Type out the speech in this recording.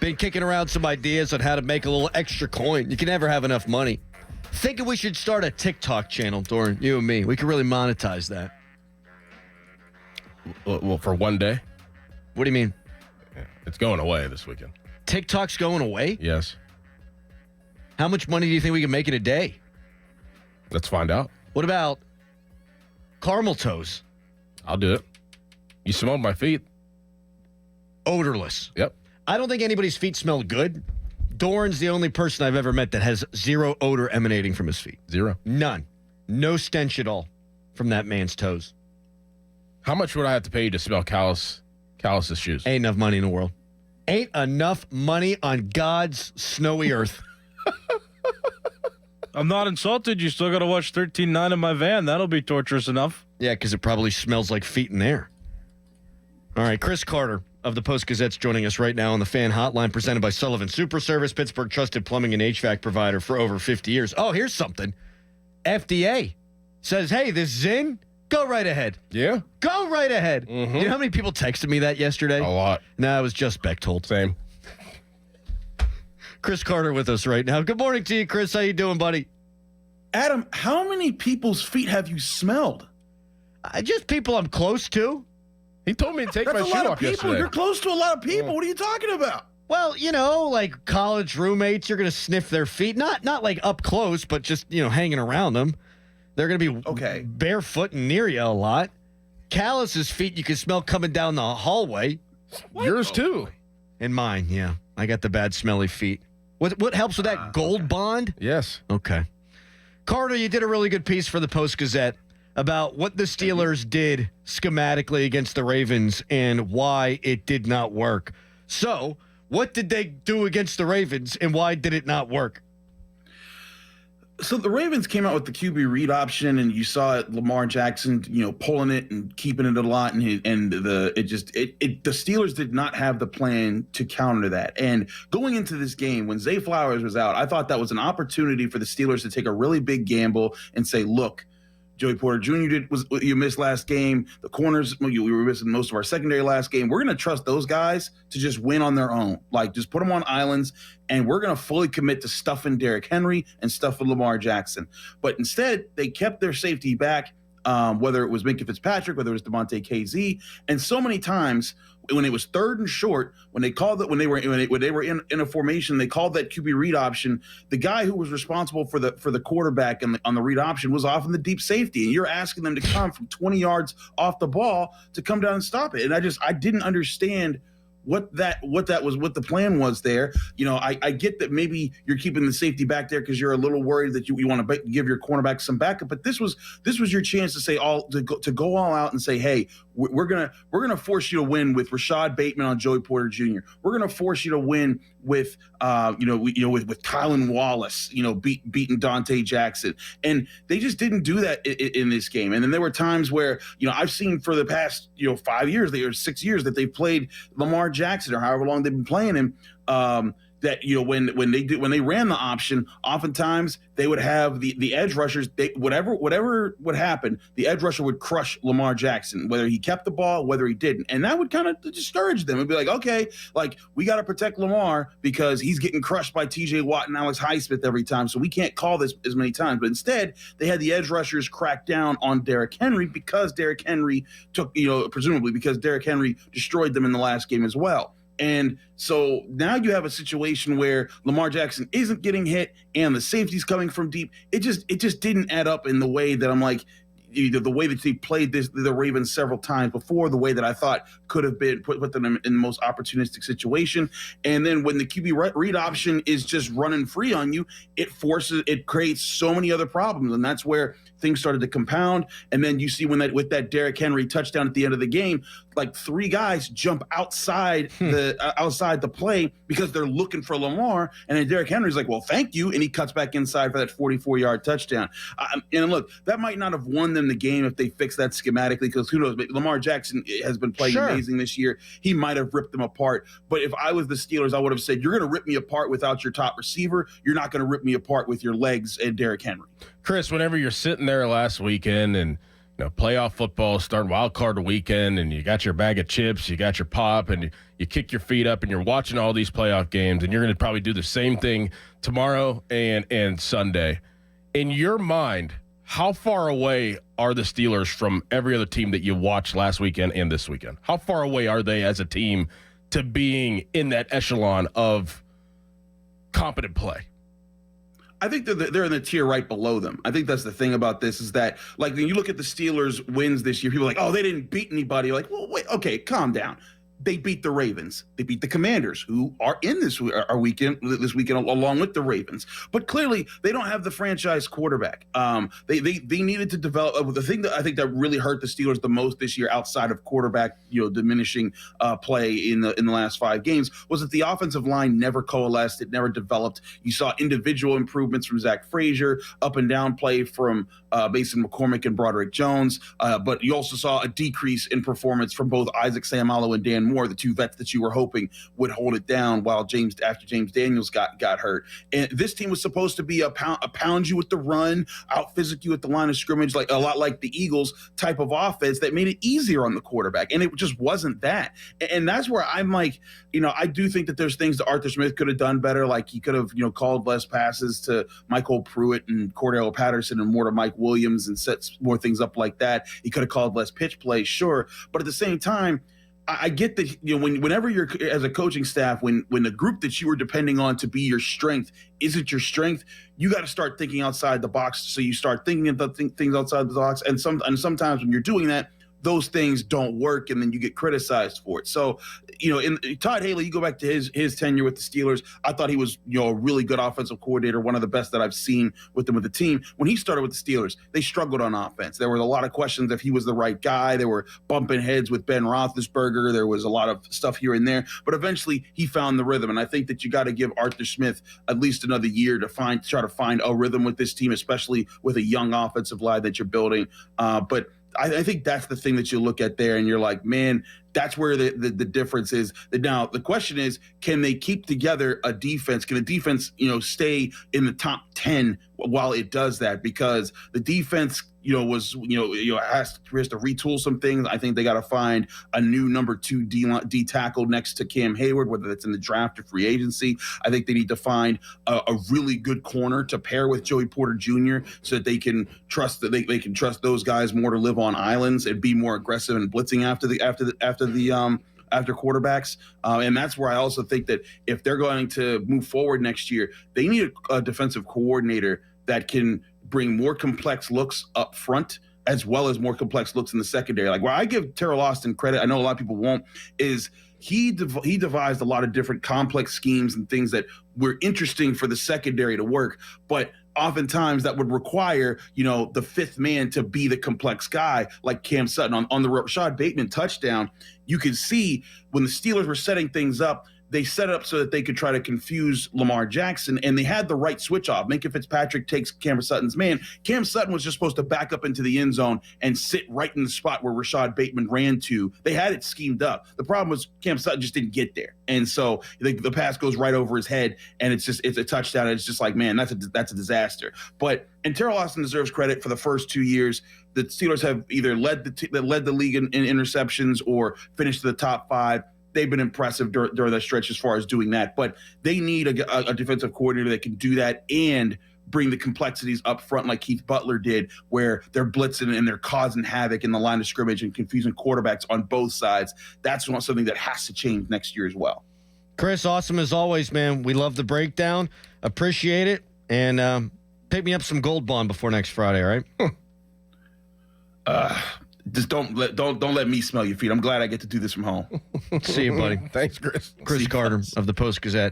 Been kicking around some ideas on how to make a little extra coin. You can never have enough money. Thinking we should start a TikTok channel, Doran, you and me. We could really monetize that. Well, for one day? What do you mean? It's going away this weekend. TikTok's going away? Yes. How much money do you think we can make in a day? Let's find out. What about caramel toes? I'll do it. You smelled my feet. Odorless. Yep. I don't think anybody's feet smell good. Doran's the only person I've ever met that has zero odor emanating from his feet. Zero. None. No stench at all from that man's toes. How much would I have to pay you to smell Callus's shoes? Ain't enough money in the world. Ain't enough money on God's snowy earth. I'm not insulted. You still got to watch 13-9 in my van. That'll be torturous enough. Yeah, because it probably smells like feet in there. All right, Chris Carter of the Post-Gazette's joining us right now on the Fan Hotline, presented by Sullivan Super Service, Pittsburgh trusted plumbing and HVAC provider for over 50 years. Oh, here's something. FDA says, hey, this Zyn, go right ahead. Yeah? Go right ahead. Mm-hmm. You know how many people texted me that yesterday? A lot. No, it was just Bechtold. Same. Chris Carter with us right now. Good morning to you, Chris. How you doing, buddy? Adam, how many people's feet have you smelled? Just people I'm close to. He told me to take That's my a shoe lot of off people. yesterday. You're close to a lot of people. What are you talking about? Well, you know, like college roommates, you're going to sniff their feet. Not like up close, but just, hanging around them. They're going to be barefoot and near you a lot. Callus's feet you can smell coming down the hallway. Yours too. And mine, yeah. I got the bad smelly feet. What helps with that? Gold Bond? Yes. Okay. Carter, you did a really good piece for the Post-Gazette about what the Steelers did schematically against the Ravens and why it did not work. So, what did they do against the Ravens and why did it not work? So the Ravens came out with the QB read option, and you saw Lamar Jackson, pulling it and keeping it a lot, and the Steelers did not have the plan to counter that. And going into this game, when Zay Flowers was out, I thought that was an opportunity for the Steelers to take a really big gamble and say, look, Joey Porter Jr. You missed last game. The corners, we were missing most of our secondary last game. We're going to trust those guys to just win on their own. Like, just put them on islands, and we're going to fully commit to stuffing Derrick Henry and stuffing Lamar Jackson. But instead, they kept their safety back, whether it was Minkah Fitzpatrick, whether it was Devontae KZ, and so many times when it was third and short, when they were in a formation, they called that QB read option. The guy who was responsible for the quarterback on the read option was often the deep safety, and you're asking them to come from 20 yards off the ball to come down and stop it. And I didn't understand what the plan was there. I get that maybe you're keeping the safety back there because you're a little worried that you want to give your cornerback some backup. But this was your chance to say to go all out and say, hey, we're gonna force you to win with Rashad Bateman on Joey Porter Jr. We're gonna force you to win with with Kylan Wallace, beating Dante Jackson, and they just didn't do that in this game. And then there were times where I've seen for the past 5 years, 6 years that they've played Lamar Jackson or however long they've been playing him. That when they ran the option, oftentimes they would have the edge rushers. Whatever would happen, the edge rusher would crush Lamar Jackson, whether he kept the ball, whether he didn't, and that would kind of discourage them. It'd be like, okay, like we got to protect Lamar because he's getting crushed by T.J. Watt and Alex Highsmith every time, so we can't call this as many times. But instead, they had the edge rushers crack down on Derrick Henry because Derrick Henry presumably because Derrick Henry destroyed them in the last game as well. And so now you have a situation where Lamar Jackson isn't getting hit and the safety's coming from deep. It just didn't add up in the way that I'm like, the way that they played the Ravens several times before, the way that I thought could have been put them in the most opportunistic situation. And then when the QB read option is just running free on you, it creates so many other problems. And that's where things started to compound. And then you see with that Derrick Henry touchdown at the end of the game, like three guys jump outside the play because they're looking for Lamar. And then Derrick Henry's like, well, thank you. And he cuts back inside for that 44-yard touchdown. And look, that might not have won them the game if they fixed that schematically, because who knows? But Lamar Jackson has been playing amazing this year. He might have ripped them apart. But if I was the Steelers, I would have said, you're going to rip me apart without your top receiver. You're not going to rip me apart with your legs and Derrick Henry. Chris, whenever you're sitting there last weekend and playoff football, start wild card weekend, and you got your bag of chips, you got your pop, and you kick your feet up, and you're watching all these playoff games, and you're going to probably do the same thing tomorrow and Sunday. In your mind, how far away are the Steelers from every other team that you watched last weekend and this weekend? How far away are they as a team to being in that echelon of competent play? I think they're in the tier right below them. I think that's the thing about this is that, like, when you look at the Steelers' wins this year, people are like, oh, they didn't beat anybody. You're like, well, wait, okay, calm down. They beat the Ravens. They beat the Commanders, who are in this weekend along with the Ravens. But clearly, they don't have the franchise quarterback. They needed to develop. The thing that I think that really hurt the Steelers the most this year, outside of quarterback, diminishing play in the last 5 games, was that the offensive line never coalesced. It never developed. You saw individual improvements from Zach Frazier, up and down play from Mason McCormick and Broderick Jones, but you also saw a decrease in performance from both Isaac Seumalo and Dan Moore, the 2 vets that you were hoping would hold it down after James Daniels got hurt. And this team was supposed to be a pound you with the run, out physic you at the line of scrimmage, like a lot like the Eagles type of offense that made it easier on the quarterback. And it just wasn't that. And that's where I'm like, I do think that there's things that Arthur Smith could have done better. Like he could have, called less passes to Michael Pruitt and Cordell Patterson and more to Mike Williams and set more things up like that. He could have called less pitch plays, sure. But at the same time, I get that, whenever you're as a coaching staff, when the group that you were depending on to be your strength isn't your strength, you got to start thinking outside the box. So you start thinking about things outside the box. And sometimes when you're doing that, those things don't work, and then you get criticized for it. So, in Todd Haley, you go back to his tenure with the Steelers, I thought he was, a really good offensive coordinator, one of the best that I've seen with the team. When he started with the Steelers, they struggled on offense. There were a lot of questions if he was the right guy. They were bumping heads with Ben Roethlisberger. There was a lot of stuff here and there, but eventually he found the rhythm. And I think that you got to give Arthur Smith at least another year to try to find a rhythm with this team, especially with a young offensive line that you're building. But I think that's the thing that you look at there and you're like, man, that's where the difference is. Now, the question is, can they keep together a defense? Can the defense, stay in the top 10 while it does that? Because the defense, has to retool some things. I think they got to find a new number 2 D tackle next to Cam Hayward, whether that's in the draft or free agency. I think they need to find a really good corner to pair with Joey Porter Jr. so that they can trust they can trust those guys more to live on islands and be more aggressive and blitzing after quarterbacks. And that's where I also think that if they're going to move forward next year, they need a defensive coordinator that can bring more complex looks up front as well as more complex looks in the secondary. Like where I give Terrell Austin credit, I know a lot of people won't, is he devised a lot of different complex schemes and things that were interesting for the secondary to work, but oftentimes that would require, the 5th man to be the complex guy like Cam Sutton on the Rashad Bateman touchdown. You could see when the Steelers were setting things up, they set it up so that they could try to confuse Lamar Jackson, and they had the right switch off. Minka Fitzpatrick takes Cam Sutton's man. Cam Sutton was just supposed to back up into the end zone and sit right in the spot where Rashad Bateman ran to. They had it schemed up. The problem was Cam Sutton just didn't get there. And so the pass goes right over his head, and it's a touchdown. And it's just like, man, that's a disaster. And Terrell Austin deserves credit for the first 2 years. The Steelers have either led the league in interceptions or finished to the top 5. They've been impressive during that stretch as far as doing that. But they need a defensive coordinator that can do that and bring the complexities up front like Keith Butler did, where they're blitzing and they're causing havoc in the line of scrimmage and confusing quarterbacks on both sides. That's something that has to change next year as well. Chris, awesome as always, man. We love the breakdown. Appreciate it. And pick me up some Gold Bond before next Friday, all right? Just don't let me smell your feet. I'm glad I get to do this from home. See you, buddy. Thanks, Chris. Chris Carter of the Post-Gazette.